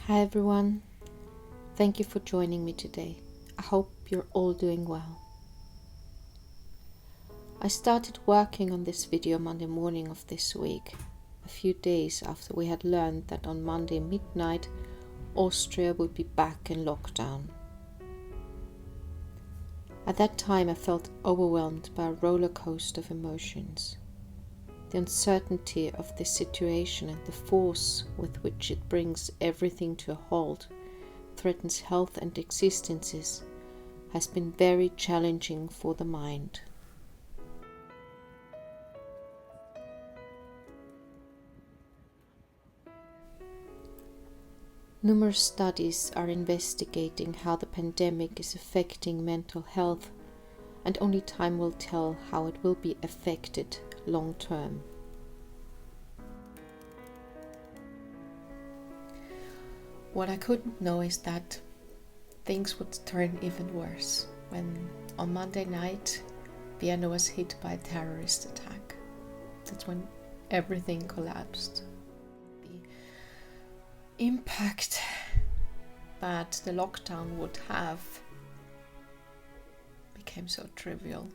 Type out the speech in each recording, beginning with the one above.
Hi everyone, thank you for joining me today. I hope you're all doing well. I started working on this video Monday morning of this week, a few days after we had learned that on Monday midnight Austria would be back in lockdown. At that time I felt overwhelmed by a roller coaster of emotions. The uncertainty of this situation and the force with which it brings everything to a halt, threatens health and existences, has been very challenging for the mind. Numerous studies are investigating how the pandemic is affecting mental health, and only time will tell how it will be affected long term. What I couldn't know is that things would turn even worse when on Monday night Vienna was hit by a terrorist attack. That's when everything collapsed. The impact that the lockdown would have became so trivial.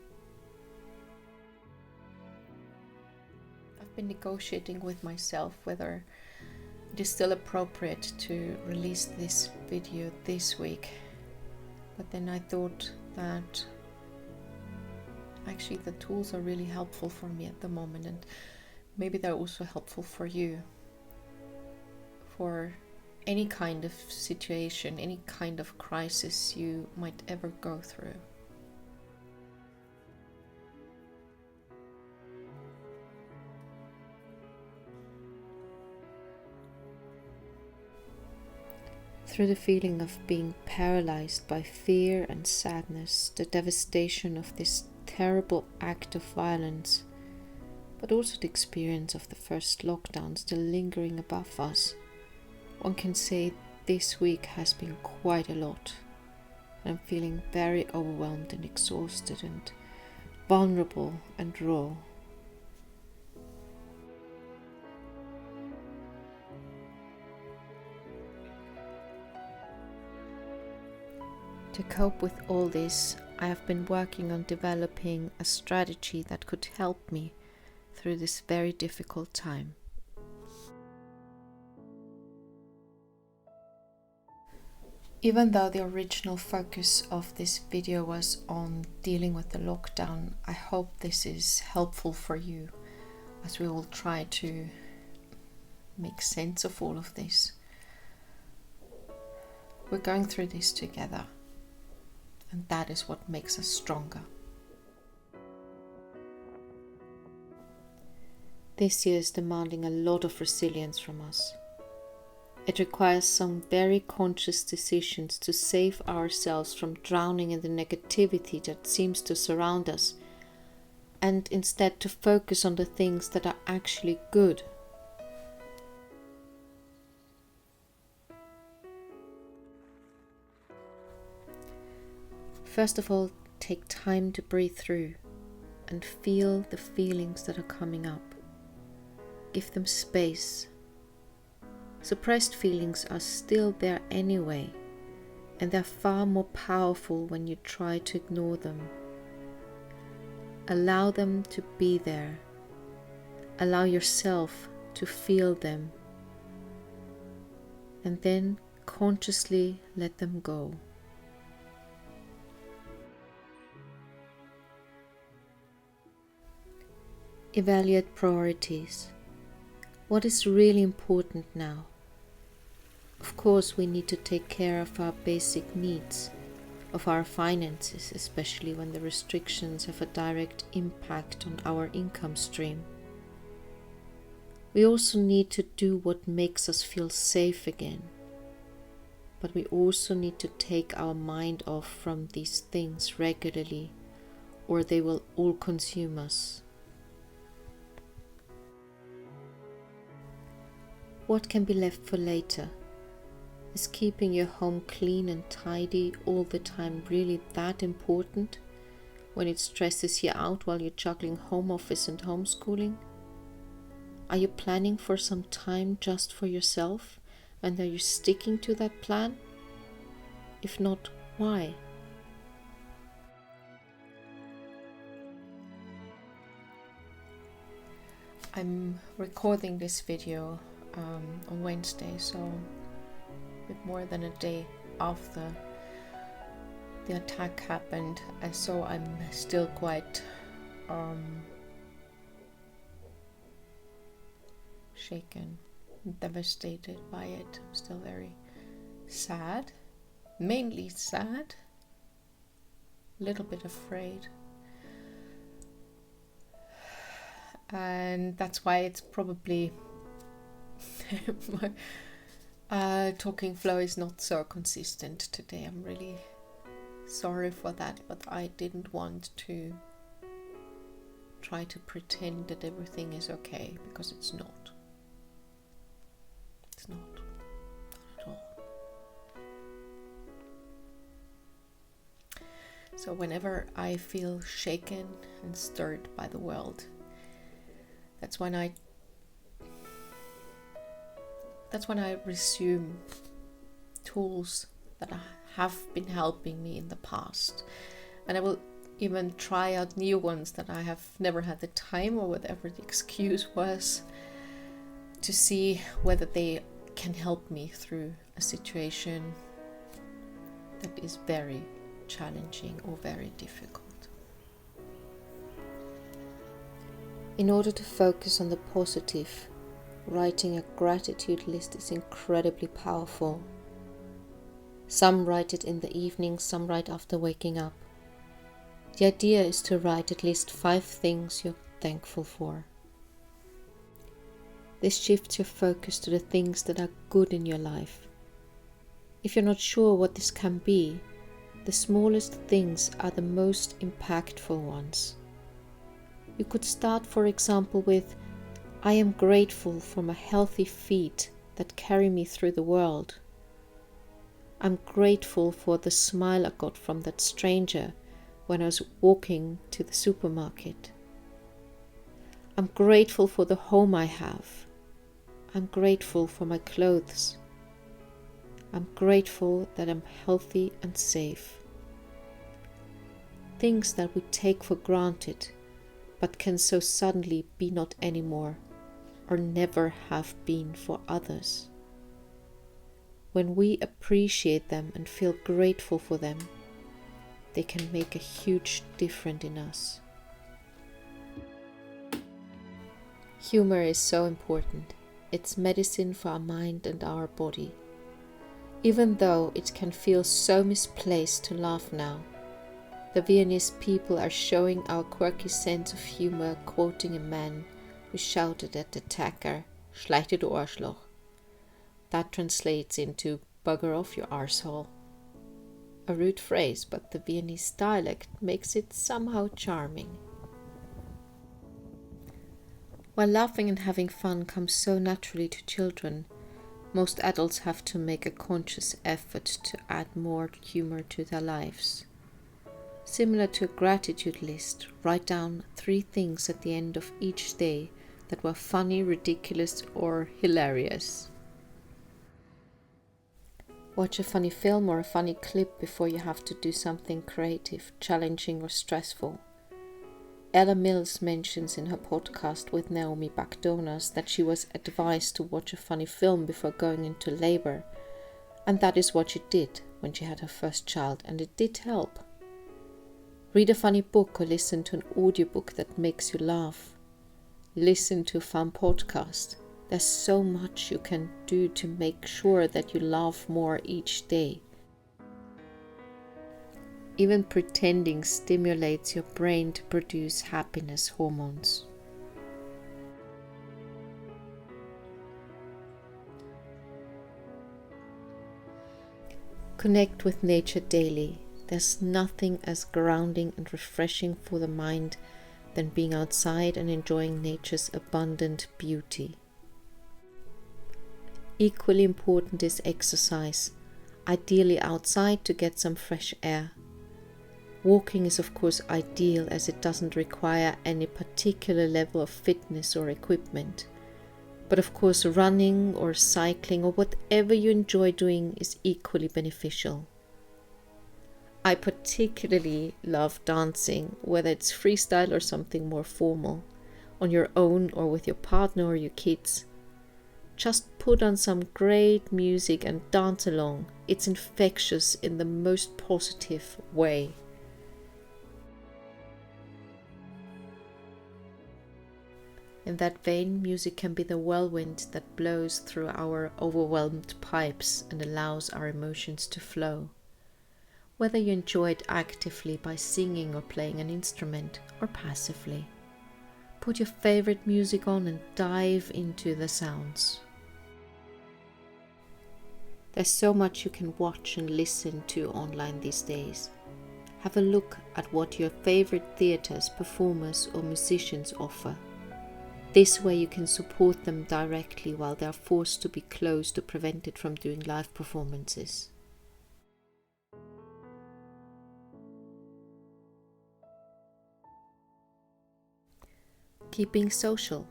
I've been negotiating with myself whether it is still appropriate to release this video this week, but then I thought that actually the tools are really helpful for me at the moment, and maybe they're also helpful for you, for any kind of situation, any kind of crisis you might ever go through. Through the feeling of being paralyzed by fear and sadness, the devastation of this terrible act of violence, but also the experience of the first lockdown still lingering above us, one can say this week has been quite a lot. I'm feeling very overwhelmed and exhausted and vulnerable and raw. To cope with all this, I have been working on developing a strategy that could help me through this very difficult time. Even though the original focus of this video was on dealing with the lockdown, I hope this is helpful for you as we will try to make sense of all of this. We're going through this together. And that is what makes us stronger. This year is demanding a lot of resilience from us. It requires some very conscious decisions to save ourselves from drowning in the negativity that seems to surround us, and instead to focus on the things that are actually good. First of all, take time to breathe through and feel the feelings that are coming up. Give them space. Suppressed feelings are still there anyway, and they're far more powerful when you try to ignore them. Allow them to be there. Allow yourself to feel them, and then consciously let them go. Evaluate priorities. What is really important now? Of course, we need to take care of our basic needs, of our finances, especially when the restrictions have a direct impact on our income stream. We also need to do what makes us feel safe again. But we also need to take our mind off from these things regularly, or they will all consume us. What can be left for later? Is keeping your home clean and tidy all the time really that important when it stresses you out while you're juggling home office and homeschooling? Are you planning for some time just for yourself And are you sticking to that plan? If not, why? I'm recording this video on Wednesday, so a bit more than a day after the attack happened, so I'm still quite shaken, devastated by it. I'm still very sad, mainly sad, a little bit afraid. And that's why it's probably my talking flow is not so consistent today. I'm really sorry for that, but I didn't want to try to pretend that everything is okay, because it's not. It's not at all. So whenever I feel shaken and stirred by the world, that's when I resume tools that have been helping me in the past, and I will even try out new ones that I have never had the time, or whatever the excuse was, to see whether they can help me through a situation that is very challenging or very difficult. In order to focus on the positive, writing a gratitude list is incredibly powerful. Some write it in the evening, some write after waking up. The idea is to write at least 5 things you're thankful for. This shifts your focus to the things that are good in your life. If you're not sure what this can be, the smallest things are the most impactful ones. You could start, for example, with, I am grateful for my healthy feet that carry me through the world. I'm grateful for the smile I got from that stranger when I was walking to the supermarket. I'm grateful for the home I have. I'm grateful for my clothes. I'm grateful that I'm healthy and safe. Things that we take for granted, but can so suddenly be not anymore, or never have been for others. When we appreciate them and feel grateful for them, they can make a huge difference in us. Humor is so important. It's medicine for our mind and our body. Even though it can feel so misplaced to laugh now, the Viennese people are showing our quirky sense of humor, quoting a man who shouted at the attacker, "Schleich dir, du Arschloch." That translates into "bugger off, you arsehole." A rude phrase, but the Viennese dialect makes it somehow charming. While laughing and having fun comes so naturally to children, most adults have to make a conscious effort to add more humor to their lives. Similar to a gratitude list, write down 3 things at the end of each day that were funny, ridiculous, or hilarious. Watch a funny film or a funny clip before you have to do something creative, challenging, or stressful. Ella Mills mentions in her podcast with Naomi Bakdonas that she was advised to watch a funny film before going into labor, and that is what she did when she had her first child, and it did help. Read a funny book or listen to an audiobook that makes you laugh. Listen to a fun podcast. There's so much you can do to make sure that you laugh more each day. Even pretending stimulates your brain to produce happiness hormones. Connect with nature daily. There's nothing as grounding and refreshing for the mind than being outside and enjoying nature's abundant beauty. Equally important is exercise, ideally outside to get some fresh air. Walking is of course ideal as it doesn't require any particular level of fitness or equipment, But of course, running or cycling or whatever you enjoy doing is equally beneficial. I particularly love dancing, whether it's freestyle or something more formal, on your own or with your partner or your kids. Just put on some great music and dance along. It's infectious in the most positive way. In that vein, music can be the whirlwind that blows through our overwhelmed pipes and allows our emotions to flow. Whether you enjoy it actively by singing or playing an instrument, or passively, put your favorite music on and dive into the sounds. There's so much you can watch and listen to online these days. Have a look at what your favorite theatres, performers or musicians offer. This way you can support them directly while they are forced to be closed or prevented from doing live performances. Keeping social.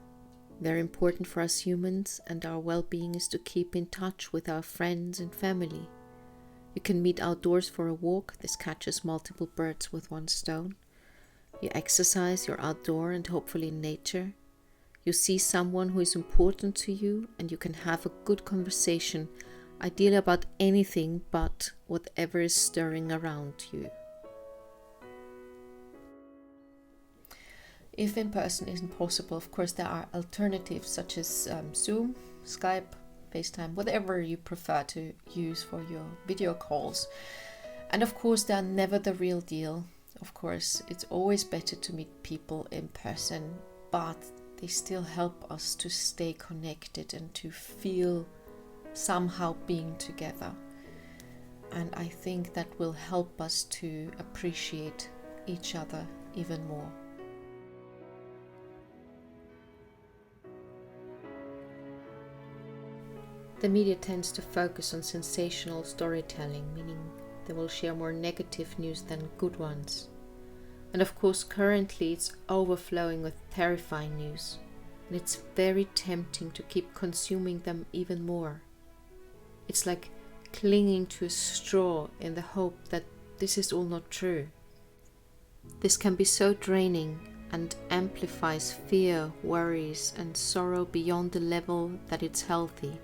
Very important for us humans, and our well-being is to keep in touch with our friends and family. You can meet outdoors for a walk. This catches multiple birds with one stone. You exercise, you're outdoor and hopefully in nature. You see someone who is important to you and you can have a good conversation, ideally about anything but whatever is stirring around you. If in person isn't possible, of course there are alternatives such as Zoom, Skype, FaceTime, whatever you prefer to use for your video calls. And of course they are never the real deal. Of course, it's always better to meet people in person, but they still help us to stay connected and to feel somehow being together. And I think that will help us to appreciate each other even more. The media tends to focus on sensational storytelling, meaning they will share more negative news than good ones. And of course, currently it's overflowing with terrifying news, and it's very tempting to keep consuming them even more. It's like clinging to a straw in the hope that this is all not true. This can be so draining and amplifies fear, worries, and sorrow beyond the level that it's healthy.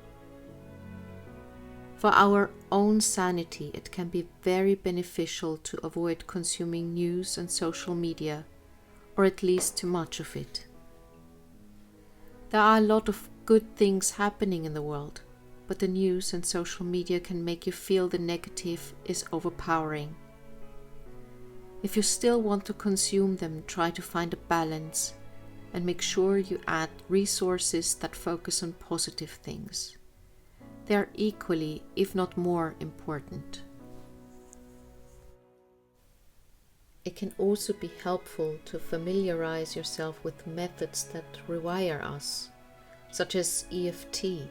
For our own sanity, it can be very beneficial to avoid consuming news and social media, or at least too much of it. There are a lot of good things happening in the world, but the news and social media can make you feel the negative is overpowering. If you still want to consume them, try to find a balance and make sure you add resources that focus on positive things. They are equally, if not more, important. It can also be helpful to familiarize yourself with methods that rewire us, such as EFT,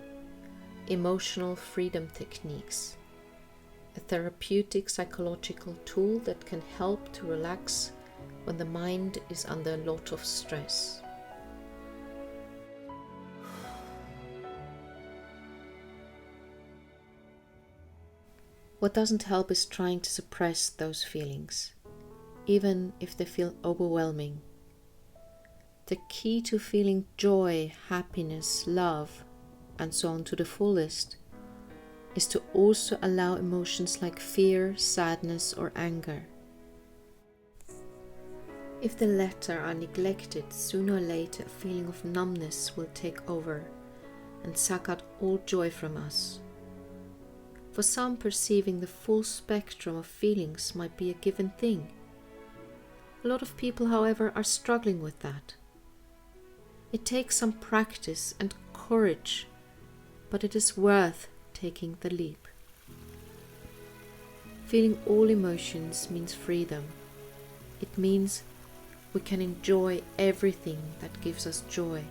emotional freedom techniques, a therapeutic psychological tool that can help to relax when the mind is under a lot of stress. What doesn't help is trying to suppress those feelings, even if they feel overwhelming. The key to feeling joy, happiness, love, and so on to the fullest is to also allow emotions like fear, sadness, or anger. If the latter are neglected, sooner or later a feeling of numbness will take over and suck out all joy from us. For some, perceiving the full spectrum of feelings might be a given thing. A lot of people, however, are struggling with that. It takes some practice and courage, but it is worth taking the leap. Feeling all emotions means freedom. It means we can enjoy everything that gives us joy,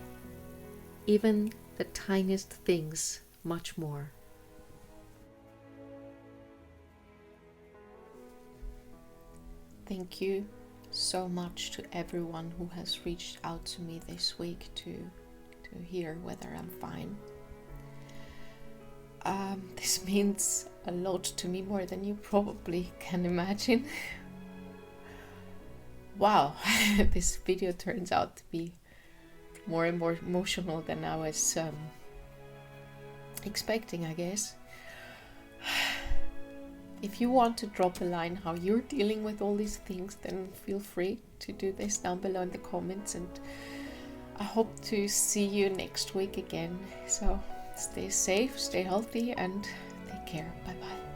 even the tiniest things much more. Thank you so much to everyone who has reached out to me this week to to hear whether I'm fine. This means a lot to me, more than you probably can imagine. Wow, this video turns out to be more and more emotional than I was expecting, I guess. If you want to drop a line how you're dealing with all these things, then feel free to do this down below in the comments, and I hope to see you next week again. So stay safe, stay healthy, and take care. Bye bye.